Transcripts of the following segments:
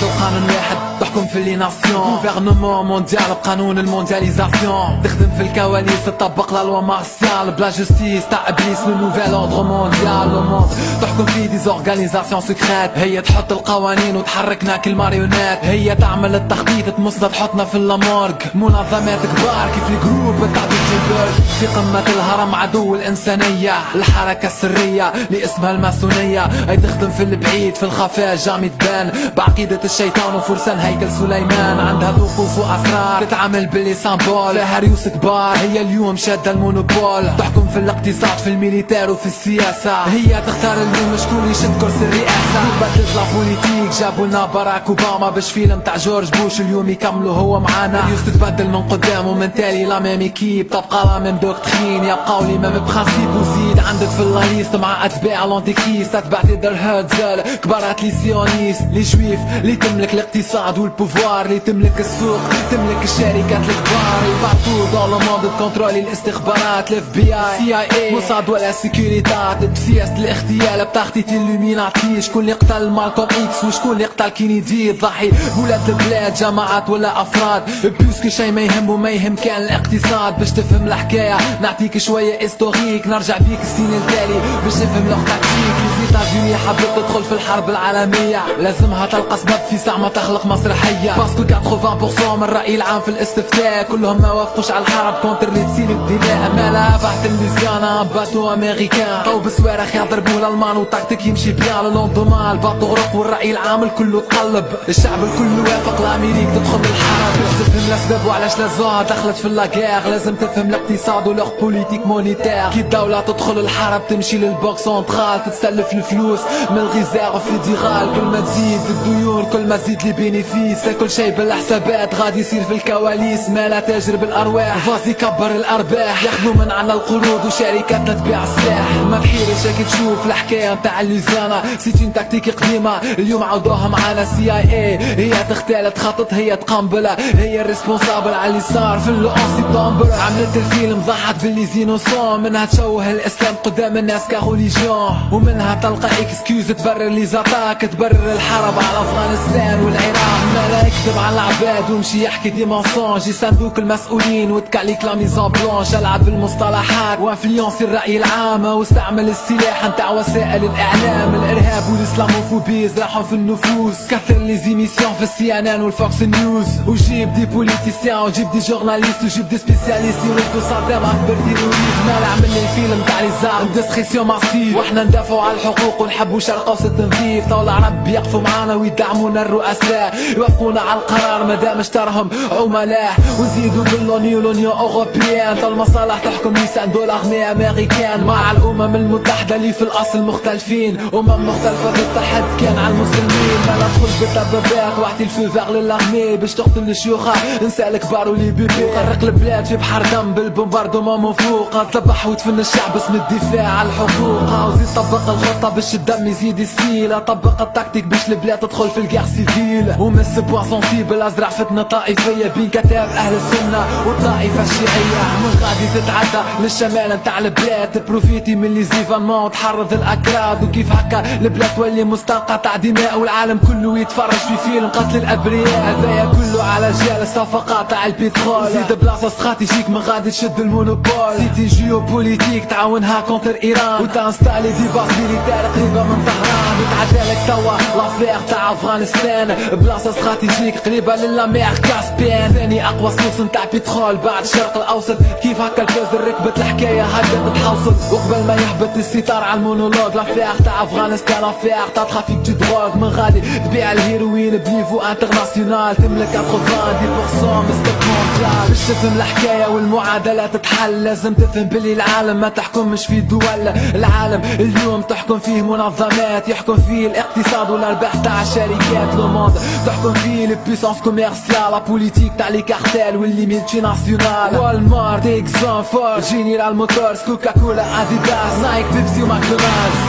القانون واحد تحكم في لي ناسيون، غوفرنمون مونديال بقانون الموندياليزاسيون، تخدم في الكواليس تطبق لا لوا مارسيال بلا جوستيس تاع ابليس لو نوفيل اوردر مونديال. لو موند تحكم في دي زورغانيزاسيون سكريت، هي تحط القوانين وتحركنا كالماريونات، هي تعمل التخطيط تمصنا تحطنا في اللامورغ، منظمات كبار كيف الجروب تاع بيلدرغ، في قمة الهرم عدو الإنسانية، الحركة السرية اللي اسمها الماسونية، هي تخدم في البعيد في الخفاء جامي تبان بعقيدة الشيطان وفرسان هيكل سليمان، عندها طقوس وأسرار تتعامل باللي سامبول، فيها ريوس كبار، هي اليوم شادة المونوبول، تحكم في الاقتصاد في الميليتير وفي السياسة، هي تختار اليوم شكون يشد كرسي الرئاسة، بدلت لا بوليتيك جابوا لنا باراك اوباما باش فيلم تاع جورج بوش اليوم يكملوا هو معانا، ريوس تتبدل من قدام ومن تالي لا ميم ايكيب، تبقى لا ميم دوكترين، يبقاو لي ميم برانسيب، وزيد عندك في الليست مع اتباع لونتيكريست، اتباع تقدر هاتزل كبارات لي سيونيست، لي جويف اللي تملك الاقتصاد والبوفوار، اللي تملك السوق تملك الشركات الكبار، بارتو دون لو موند تكونترولي الاستخبارات، الاف بي اي سي اي اي موساد ولا سيكوريتات، بسياسة الاغتيال بتخطيط الوميناتي، شكون اللي قتل مالكوم اكس وشكون اللي قتل كينيدي، تضحي ولاد البلاد جماعات ولا افراد، بيسكو شي ما يهم وما يهم كان الاقتصاد، باش تفهم الحكايه نعطيك شويه استوريك، نرجع بيك السنين التالي باش تفهم لوغ تاكتيك، لي زيتازوني حبت تدخل في الحرب العالميه، لازمها تلقى سبب في ساعه ما تخلق مسرحيه، باسكو 80% من الراي العام في الاستفتاء كلهم ما وافقوش على الحرب كونتر اللي تسيل الدماء، مالها بحث اللوزيانا باتو امريكان، او بسوارخ يضربوه الالمان وطاقتك يمشي بيان لوندومان، الباطو غرق والراي العام الكل تقلب، الشعب الكل وافق لامريك تدخل الحرب، باش تفهم الاسباب وعلاش لازوها دخلت في اللاغير، لازم تفهم الاقتصاد ولوغ بوليتيك مونيتير، كي الدولة تدخل الحرب تمشي للبنك سنترال تتسلف الفلوس من الغيزيرف فيدرال، كل ما تزيد الديون كل ما تزيد لي بينيفيس، كل شيء بالحسابات غادي يصير في الكواليس، مالا تاجر بالارواح فازي كبر الارباح، ياخذوا من عنا القروض وشركاتنا تبيع السلاح، ما تحيرش كي تشوف الحكايه نتاع اللوزيانا، سيتي تكتيك قديمه اليوم عاودوها معانا سي اي اي، هي تختال تخطط هي تقنبله، هي الريسبونسابل على اللي صار في ال 11 سبتمبر، عملت الفيلم ضحت باللي زينوسون، منها تشوه الاسلام قدام الناس كروليجيون، ومنها تلقى اكسكيوز تبرر لي زاتاك، تبرر الحرب على افغانستان والعراق، مالا يكذب على العباد ومشي يحكي دي مونسونج، يصندوك المسؤولين وتكاليك لا ميزون بلونش، العب بالمصطلحات وانفلونسي الراي العام، واستعمل السلاح نتاع وسائل الاعلام، الارهاب والاسلاموفوبيز راحوا في النفوس، كثر لي زيميسيون في السي ان ان والفوكس نيوز، وجيب دي بوليتيسيان وجيب دي جورناليست وجيب دي سبيسياليست يردوا صدام اكبر تيروريزم، مالا عمل لي الفيلم تاع لي زارم ديسكريسيون ماسيف، واحنا ندافعوا على الحقوق ونحبوا شرق اوسط نظيف، طول العرب يقفوا معانا ويدعمونا الرؤساء، يوافقونا على القرار مادام اشترهم عملاء، وزيدوا باللونيو لونيون اوروبيان، طول المصالح تحكم لسان دولارمي امريكان، مع الامم المتحده اللي في الاصل مختلفين، مختلفه تتحد كان على المسلمين، ما ندخل بالدبابات واعطي الفو فاغ للارمي باش تقتل الشيوخه، نساء الكبار ولي بيبي، غرق البلاد في بحر دم بالبومباردومون من فوق، تذبح وتفن الشعب اسم الدفاع على الحقوق، وزيد طبق الخطه باش الدم يزيد يسيل، طبق التكتيك باش البلاد تدخل في الجير سيفيل، ومس بوان سونسيبل ازرع فتنه طائفيه بين كتاب اهل السنه والطائفه الشيعيه، من غادي تتعدى للشمال نتاع البلاد، تبروفيتي من لي زيفانمون تحرض الاكراد، وكيف هكا البلاد تولي مستنقع تاع دماء، والعالم كله يتفرج في فيلم قتل الابرياء، هذايا كله على جال الصفقات تاع البترول، زيد بلاصه استراتيجيك من غادي تشد المونوبول، سيتي جيوبوليتيك تعاونها كونتر ايران، وتانستالي دي باز ميليتير قريبه من طهران، وتعدالك توا لافير تاع افغانستان، بلاصه استراتيجيك قريبه للامير كاسبيان، ثاني اقوى سورس نتاع بترول بعد الشرق الاوسط، كيف هكا الكوز ركبت الحكايه هكا تتحوصل، وقبل ما يهبط الستار على المونولوج، لافير تاع افغانستان لافير تاع ترافيك دو دروغ، من غادي تبيع الهيروين بنيفو انترناسيونال، تملك 90% مستك مونديال، باش تفهم الحكايه والمعادله تتحل، لازم تفهم بلي العالم ما تحكمش فيه دول، العالم اليوم تحكم فيه منظمات، يحكم فيه الاقتصاد والارباح تاع الشركات، لو موند تحكم فيه البيسونس كوميرسيال، لا بوليتيك تاع لي كارتيل واللي ملتي ناسيونال، والمارت اكزون فور جينيرال موتورز كوكا كولا اديداس نايك بيبسي وماكدونالدز،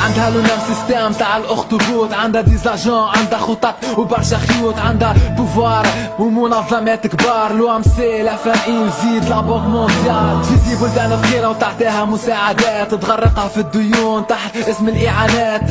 عندها لو نفس سيستم تاع الاخطبوط، عندها ديزاجون عندها خطط وبرشا خيوط، عندها بوفوار ومنظمات كبار، لو ام سي لا فان وزيد لا بنك مونديال، تفيزي بلدان فقيره وتعطيها مساعدات، تغرقها في الديون تحت اسم الاعانات،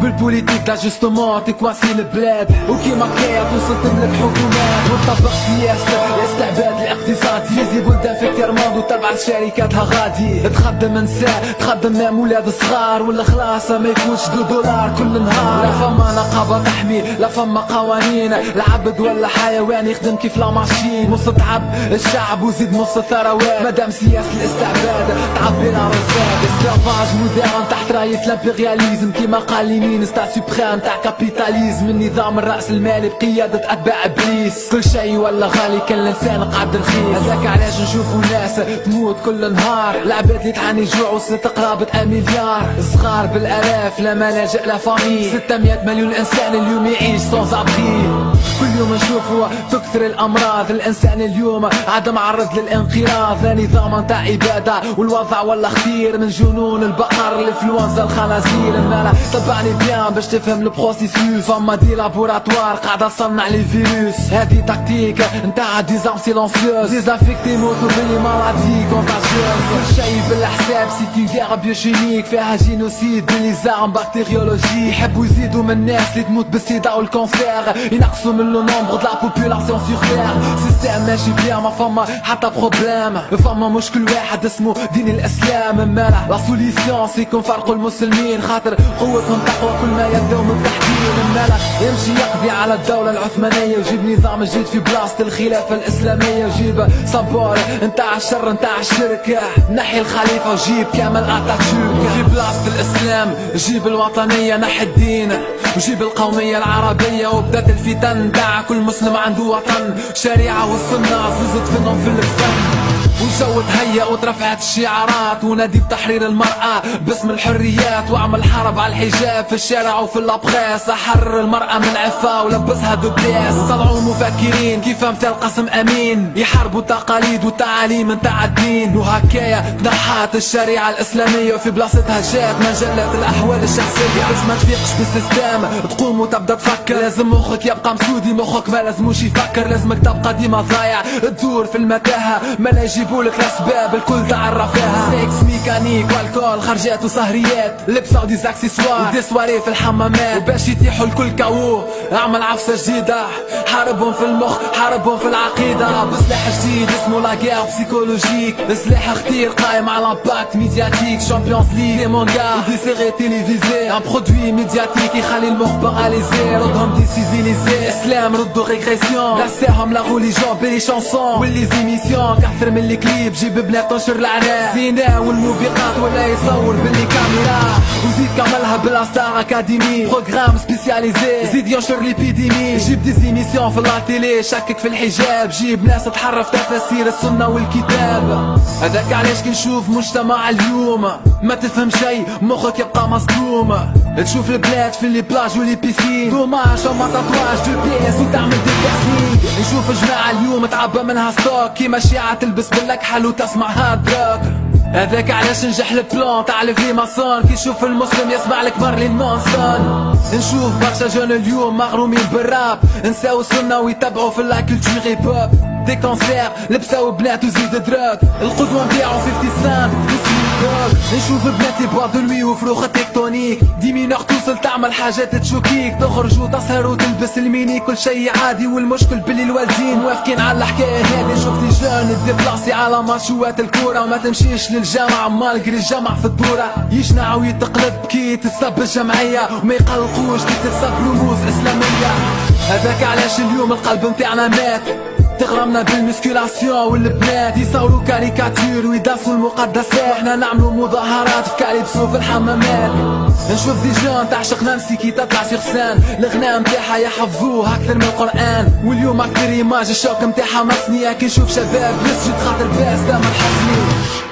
بالبوليتيك داجستومون تكواسي البلاد، وكيما كايت وصلت من الحكومات وطبق سياسة يستعباد الاقتصادي. جيزي بلدان في كرماند وتبع لشركاتها غادي تخدم نساء تخدم مام ولاد صغار، ولا خلاصة ما يكونش $2 كل نهار. لا فما نقابة تحمي لا فما قوانين، العبد ولا حيوان يخدم كيف لا ماشين. نص تعب الشعب وزيد نص الثروات، مادام سياسة الاستعباد تعبي لا رزاد. اسكلافاج مودرن تحت راية الامبرياليزم، كيما قال لينين ستات سوبريم تاع كابيتاليزم. النظام الرأس المالي بقيادة أتباع إبليس، كل شيء ولا غالي كان الإنسان قعد رخيص. هذاك علاش نشوفو ناس تموت كل نهار، العباد اللي تعاني جوع وصلت قرابة 1 مليار. صغار بالآلاف لا ملاجئ لا فامي، 600 مليون إنسان اليوم يعيش سونز أبخي. كل يوم نشوفو تكثر الأمراض، الإنسان اليوم عاد معرض للانقراض. لا نظام تاع عبادة والوضع ولا خطير، من جنون البقر الانفلونزا الخنازير. المالا تبعني بيان باش تفهم البروسيسوس، فما دي لابوراتوار قاعدة تصنع لي فيروس. هذه تكتيك نتاع ديزارم سيلونسيوز، ديزافيكتي موتو بلي مالادي كونتاجيوز. كل شي بالحساب سيتي غير بيوشيميك، فيها جينوسيد بالليزارم بكتيريولوجي. يحبوا يزيدوا من الناس اللي تموت بالسيدا والكونسير، ينقصوا من لو نومبر دو لا بوبولاسيون سور تير. سيستيم ماشي بيان ما فما حتى بروبليم، فما مشكل واحد اسمه دين الاسلام. مالا لا سوليسيون سيكون فرقوا المسلمين، خاطر قوتهم تقوى كل ما يبداو من تحديد. مالا يمشي يقضي على الدولة العثمانية، ويجيب نظام جديد في بلاصة الخلافة الإسلامية. وجيب صبور نتاع الشر نتاع الشرك، نحي الخليفة وجيب كامل اتاتورك. في بلاصة الإسلام جيب الوطنية، نحي الدين وجيب القومية العربية. وبدات الفتن نتاع كل مسلم عنده وطن، شريعة والسنة فزت فيهم في الفن. والجو تهيأ وترفعت الشعارات، ونادي بتحرير المرأة باسم الحريات. وعمل حرب على الحجاب في الشارع وفي الابخاس، احرر المرأة من عفا ولبسها دوبلاس. طلعوا مفكرين كيف مثل قسم امين، يحاربوا التقاليد والتعاليم نتاع الدين. وهكايا تنحات الشريعة الاسلامية، وفي بلاصتها جات مجلة الاحوال الشخصية. باش ما تفيقش بالسيستم تقوم وتبدا تفكر، لازم مخك يبقى مسودي، مخك ما لازموش يفكر. لازمك تبقى ديما ضايع تدور في المتاهة، ما لا يجيبولك الاسباب الكل تعرفها. سيكس ميكانيك والكول خرجات وسهريات، لبسة ودي زاكسيسوار ودي سواري في الحمامات. وباش يتيحوا الكل كاو اعمل عفسة جديدة، حاربهم في المخ حاربهم في العقيدة. بسلاح جديد اسمه لا غير بسيكولوجيك، سلاح خطير قايم على امباكت ميدياتيك. شامبيونز ليغ دي مونغا ودي سيري تيليفيزي، ان برودوي ميدياتيك يخلي المخ باراليزي. ردهم دي سيفيليزي، اسلام ردوا ريغريسيون، نساهم لا ريليجيون بلي شانسون واللي زيميسيون. كثر من اللي كليب جيب بنات تنشر العناء، زينة والموبقات ولا يصور باللي كاميرا. وزيد كملها بالستار اكاديمي، بروغرام سبيسياليزي، زيد ينشر ليبيديمي. جيب دي زيميسيون في الاتيلي، شكك في الحجاب، جيب ناس تحرف تفاسير السنة والكتاب. هذاك علاش كي نشوف مجتمع اليوم ما تفهم شي، مخك يبقى مصدوم. تشوف البلاد في لي بلاج ولي بيسين، دوماج فما تطواج دو بيس وتعمل دي بيرسينغ. نشوف جماعة اليوم تعبى منها ستوك، كيما الشيعة تلبس بالكحل وتسمع هارد روك. هذاك علاش نجح البلان تاع الفريماسون، كي يشوف المسلم يسمع لك مارلين مونسون. نشوف برشا جون اليوم مغرومين بالراب، نساو السنة ويتبعوا في لا كولتور هيب هوب. دي كونسير لبساو بنات وزيد دروك، القدوة نتاعو 50 سنت نشوف بنات يبوا دو نوي وفروخ تكتونيك. دي مينور توصل تعمل حاجات تشوكيك، تخرج وتسهر وتلبس الميني كل شي عادي. والمشكل باللي الوالدين موافقين على الحكاية هذه. شفت لي جون ديبلاسي على ماتشوات الكورة، وما تمشيش للجامعة مالغري الجامعة في الدورة. يشنع ويتقلب كي تتصب الجمعية، وما يقلقوش كي تتصب رموز اسلامية. هذاك علاش اليوم القلب نتاعنا مات، تغرمنا بالمسكولاسيون والبنات يصوروا كاريكاتير ويداسوا المقدسات. احنا نعملوا مظاهرات في كاليبسو في الحمامات. نشوف دي جون تعشق نانسي كي تطلع سيغ سان، الغناء نتاعها يحفظوه اكثر من القران. واليوم اكثر ايماج الشوك نتاعها مصنية، كي نشوف شباب يسجد خاطر باس دام الحسني.